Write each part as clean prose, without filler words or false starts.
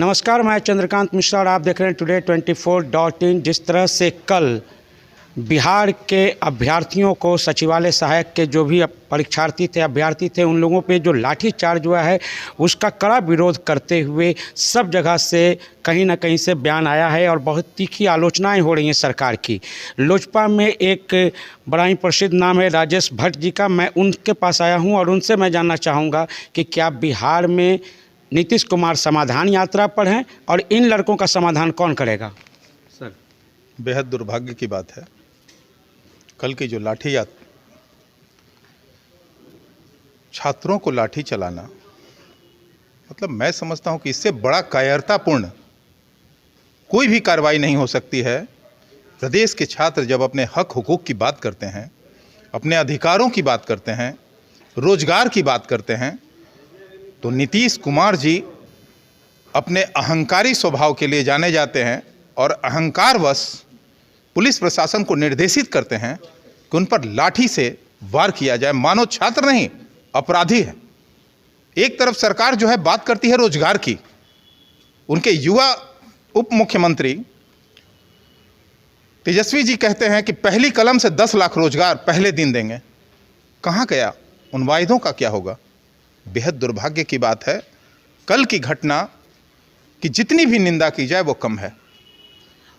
नमस्कार, मैं चंद्रकांत मिश्रा और आप देख रहे हैं टुडे 24.in। जिस तरह से कल बिहार के अभ्यर्थियों को सचिवालय सहायक के जो भी परीक्षार्थी थे, अभ्यर्थी थे, उन लोगों पे जो लाठीचार्ज हुआ है उसका कड़ा विरोध करते हुए सब जगह से कहीं ना कहीं से बयान आया है और बहुत तीखी आलोचनाएं हो रही हैं सरकार की। लोजपा में एक बड़ा ही प्रसिद्ध नाम है राजेश भट्ट जी का। मैं उनके पास आया हूं और उनसे मैं जानना चाहूँगा कि क्या बिहार में नीतीश कुमार समाधान यात्रा पर हैं और इन लड़कों का समाधान कौन करेगा? सर, बेहद दुर्भाग्य की बात है कल की जो लाठी छात्रों को लाठी चलाना, मतलब मैं समझता हूं कि इससे बड़ा कायरतापूर्ण कोई भी कार्रवाई नहीं हो सकती है। प्रदेश के छात्र जब अपने हक हुकूक की बात करते हैं, अपने अधिकारों की बात करते हैं, रोजगार की बात करते हैं, तो नीतीश कुमार जी अपने अहंकारी स्वभाव के लिए जाने जाते हैं और अहंकारवश पुलिस प्रशासन को निर्देशित करते हैं कि उन पर लाठी से वार किया जाए। मानो छात्र नहीं, अपराधी है। एक तरफ सरकार जो है बात करती है रोजगार की, उनके युवा उप मुख्यमंत्री तेजस्वी जी कहते हैं कि पहली कलम से 10 लाख रोजगार पहले दिन देंगे। कहाँ गया? उन वायदों का क्या होगा? बेहद दुर्भाग्य की बात है कल की घटना की जितनी भी निंदा की जाए वो कम है।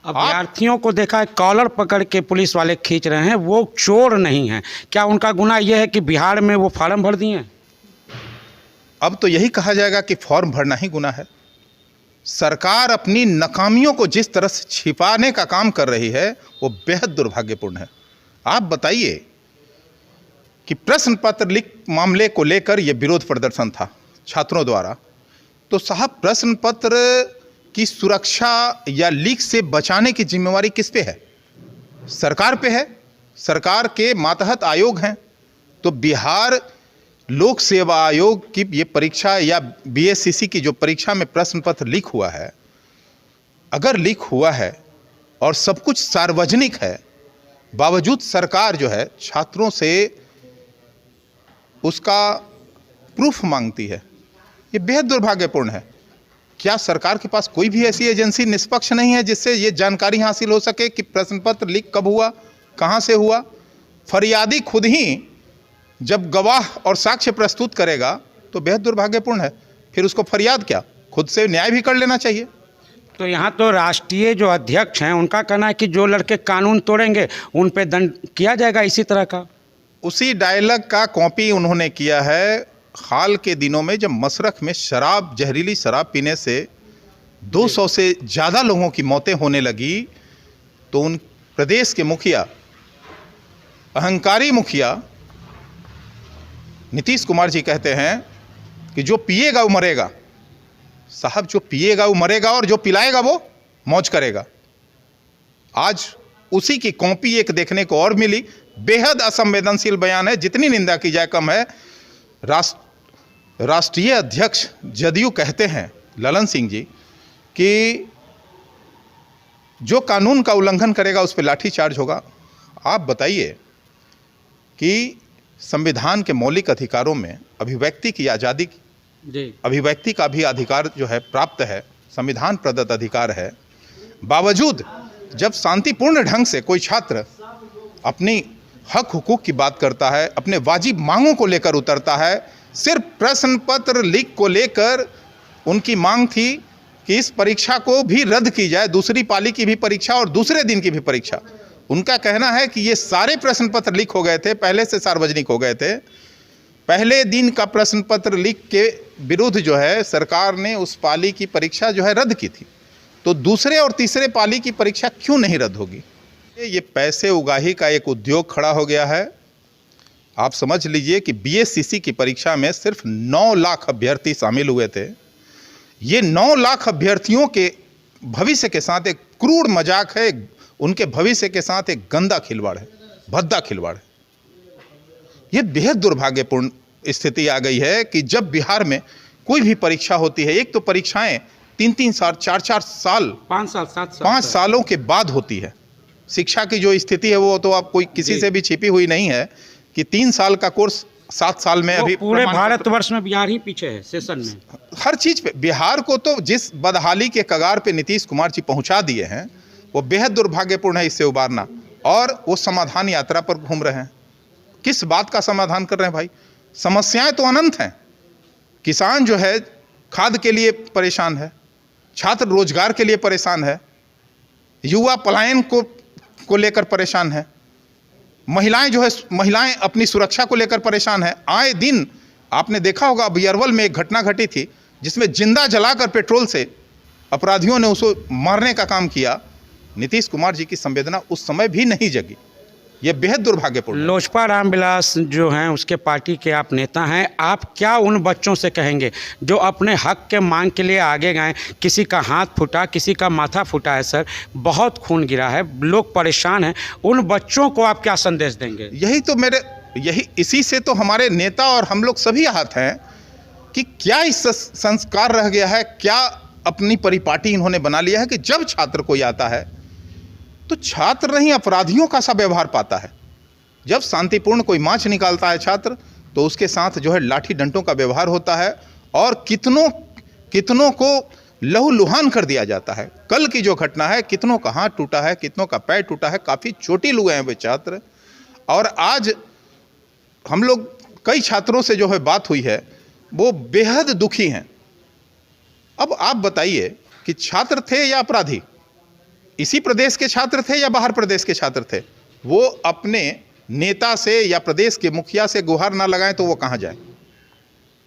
अभ्यर्थियों को देखा है कॉलर पकड़ के पुलिस वाले खींच रहे हैं, वो चोर नहीं हैं। क्या उनका गुनाह यह है कि बिहार में वो फॉर्म भर दिए? अब तो यही कहा जाएगा कि फॉर्म भरना ही गुनाह है। सरकार अपनी नाकामियों को जिस तरह से छिपाने का काम कर रही है वो बेहद दुर्भाग्यपूर्ण है। आप बताइए कि प्रश्न पत्र लीक मामले को लेकर यह विरोध प्रदर्शन था छात्रों द्वारा, तो साहब प्रश्न पत्र की सुरक्षा या लीक से बचाने की जिम्मेवारी किस पे है? सरकार पे है। सरकार के मातहत आयोग हैं। तो बिहार लोक सेवा आयोग की ये परीक्षा या बीएससीसी की जो परीक्षा में प्रश्न पत्र लीक हुआ है, अगर लीक हुआ है और सब कुछ सार्वजनिक है, बावजूद सरकार जो है छात्रों से उसका प्रूफ मांगती है, ये बेहद दुर्भाग्यपूर्ण है। क्या सरकार के पास कोई भी ऐसी एजेंसी निष्पक्ष नहीं है जिससे ये जानकारी हासिल हो सके कि प्रश्न पत्र लीक कब हुआ, कहां से हुआ? फरियादी खुद ही जब गवाह और साक्ष्य प्रस्तुत करेगा तो बेहद दुर्भाग्यपूर्ण है। फिर उसको फरियाद क्या, खुद से न्याय भी कर लेना चाहिए। तो यहाँ तो राष्ट्रीय जो अध्यक्ष हैं उनका कहना है कि जो लड़के कानून तोड़ेंगे उन पे दंड किया जाएगा इसी तरह का। उसी डायलॉग का कॉपी उन्होंने किया है हाल के दिनों में, जब मशरख में शराब, जहरीली शराब पीने से 200 से ज़्यादा लोगों की मौतें होने लगी, तो उन प्रदेश के मुखिया, अहंकारी मुखिया नीतीश कुमार जी कहते हैं कि जो पिएगा वो मरेगा। साहब, जो पिएगा वो मरेगा और जो पिलाएगा वो मौज करेगा। आज उसी की कॉपी एक देखने को और मिली। बेहद असंवेदनशील बयान है, जितनी निंदा की जाए कम है। राष्ट्रीय अध्यक्ष जदयू कहते हैं ललन सिंह जी कि जो कानून का उल्लंघन करेगा उस पर लाठीचार्ज होगा। आप बताइए कि संविधान के मौलिक अधिकारों में अभिव्यक्ति की आज़ादी, अभिव्यक्ति का भी अधिकार जो है प्राप्त है, संविधान प्रदत्त अधिकार है। बावजूद जब शांतिपूर्ण ढंग से कोई छात्र अपनी हक हुकूक की बात करता है, अपने वाजिब मांगों को लेकर उतरता है, सिर्फ प्रश्न पत्र लीक को लेकर उनकी मांग थी कि इस परीक्षा को भी रद्द की जाए, दूसरी पाली की भी परीक्षा और दूसरे दिन की भी परीक्षा। उनका कहना है कि ये सारे प्रश्न पत्र लीक हो गए थे, पहले से सार्वजनिक हो गए थे। पहले दिन का प्रश्न पत्र लीक के विरुद्ध जो है सरकार ने उस पाली की परीक्षा जो है रद्द की थी, तो दूसरे और तीसरे पाली की परीक्षा क्यों नहीं रद्द होगी? ये पैसे उगाही का एक उद्योग खड़ा हो गया है। आप समझ लीजिए कि बीएससीसी की परीक्षा में सिर्फ 9 लाख अभ्यर्थी शामिल हुए थे। ये 9 लाख अभ्यर्थियों के भविष्य के साथ एक क्रूर मजाक है, उनके भविष्य के साथ एक गंदा खिलवाड़ है, भद्दा खिलवाड़ है। ये बेहद दुर्भाग्यपूर्ण स्थिति आ गई है कि जब बिहार में कोई भी परीक्षा होती है, एक तो परीक्षाएं 3-3 साल, 4-4 साल, 5 साल, 7 साल, 5 सालों के बाद होती है। शिक्षा की जो स्थिति है वो तो आप कोई किसी से भी छिपी हुई नहीं है कि 3 साल का कोर्स 7 साल में अभी पूरे प्रमाण भारतवर्ष में बिहार ही पीछे है सेशन में। हर चीज पे बिहार को तो जिस बदहाली के कगार पे नीतीश कुमार जी पहुंचा दिए हैं वो बेहद दुर्भाग्यपूर्ण है इससे उबारना। और वो समाधान यात्रा पर घूम रहे हैं। किस बात का समाधान कर रहे हैं भाई? समस्याएं तो अनंत हैं। किसान जो है खाद के लिए परेशान है, छात्र रोजगार के लिए परेशान है, युवा पलायन को लेकर परेशान है, महिलाएं अपनी सुरक्षा को लेकर परेशान है। आए दिन आपने देखा होगा अभी अरवल में एक घटना घटी थी जिसमें जिंदा जलाकर पेट्रोल से अपराधियों ने उसको मारने का काम किया। नीतीश कुमार जी की संवेदना उस समय भी नहीं जगी। ये बेहद दुर्भाग्यपूर्ण है। लोजपा रामविलास जो हैं उसके पार्टी के आप नेता हैं, आप क्या उन बच्चों से कहेंगे जो अपने हक के मांग के लिए आगे गए? किसी का हाथ फूटा, किसी का माथा फूटा है सर, बहुत खून गिरा है, लोग परेशान हैं, उन बच्चों को आप क्या संदेश देंगे? इसी से तो हमारे नेता और हम लोग सभी आहत हैं कि क्या इस संस्कार रह गया है, क्या अपनी परिपाटी इन्होंने बना लिया है कि जब छात्र कोई आता है तो छात्र नहीं अपराधियों का सा व्यवहार पाता है। जब शांतिपूर्ण कोई मार्च निकालता है छात्र तो उसके साथ जो है लाठी डंडों का व्यवहार होता है और कितनों को लहूलुहान कर दिया जाता है। कल की जो घटना है, कितनों का हाथ टूटा है, कितनों का पैर टूटा है, काफ़ी चोटिल हुए हैं वे छात्र। और आज हम लोग कई छात्रों से जो है बात हुई है वो बेहद दुखी हैं। अब आप बताइए कि छात्र थे या अपराधी? इसी प्रदेश के छात्र थे या बाहर प्रदेश के छात्र थे? वो अपने नेता से या प्रदेश के मुखिया से गुहार ना लगाएं तो वो कहाँ जाए?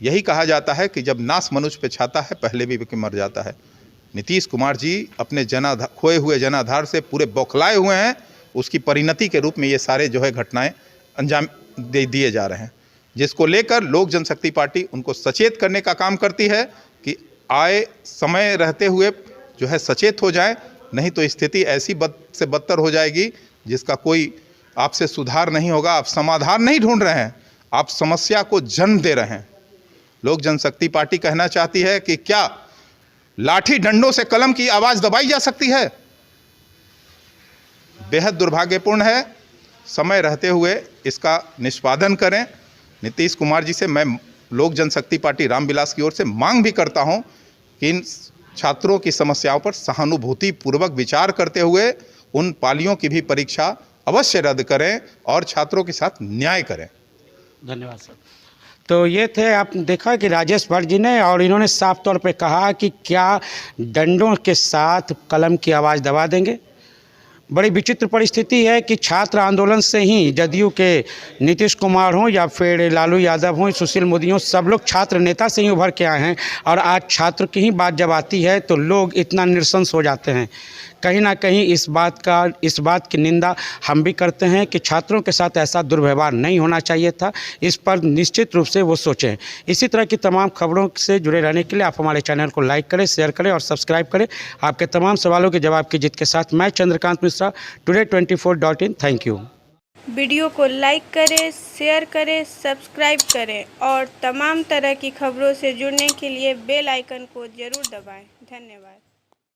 यही कहा जाता है कि जब नास मनुष्य पे छाता है पहले भी मर जाता है। नीतीश कुमार जी अपने खोए हुए जनाधार से पूरे बौखलाए हुए हैं। उसकी परिणति के रूप में ये सारे जो है घटनाएं अंजाम दिए जा रहे हैं, जिसको लेकर लोक जनशक्ति पार्टी उनको सचेत करने का काम करती है कि आए समय रहते हुए जो है सचेत हो जाए, नहीं तो स्थिति ऐसी बद से बदतर हो जाएगी जिसका कोई आपसे सुधार नहीं होगा। आप समाधान नहीं ढूंढ रहे हैं, आप समस्या को जन्म दे रहे हैं। लोक जनशक्ति पार्टी कहना चाहती है कि क्या लाठी डंडों से कलम की आवाज दबाई जा सकती है? बेहद दुर्भाग्यपूर्ण है। समय रहते हुए इसका निष्पादन करें। नीतीश कुमार जी से मैं लोक जनशक्ति पार्टी रामविलास की ओर से मांग भी करता हूं कि इन छात्रों की समस्याओं पर सहानुभूति पूर्वक विचार करते हुए उन पालियों की भी परीक्षा अवश्य रद्द करें और छात्रों के साथ न्याय करें। धन्यवाद सर। तो ये थे, आपने देखा कि राजेश भट्ट जी ने, और इन्होंने साफ तौर पे कहा कि क्या डंडों के साथ कलम की आवाज़ दबा देंगे। बड़ी विचित्र परिस्थिति है कि छात्र आंदोलन से ही जदयू के नीतीश कुमार हों या फिर लालू यादव हों, सुशील मोदी हों, सब लोग छात्र नेता से ही उभर के आए हैं। और आज छात्र की ही बात जब आती है तो लोग इतना निरसंस हो जाते हैं। कहीं ना कहीं इस बात की निंदा हम भी करते हैं कि छात्रों के साथ ऐसा दुर्व्यवहार नहीं होना चाहिए था। इस पर निश्चित रूप से वो सोचें। इसी तरह की तमाम खबरों से जुड़े रहने के लिए आप हमारे चैनल को लाइक करें, शेयर करें और सब्सक्राइब करें। आपके तमाम सवालों के जवाब की जीत के साथ मैं Chandrakant Mishra, today24.in। Thank you. Video को लाइक करें, शेयर करें, सब्सक्राइब करें और तमाम तरह की खबरों से जुड़ने के लिए बेल आइकन को ज़रूर दबाएं। धन्यवाद।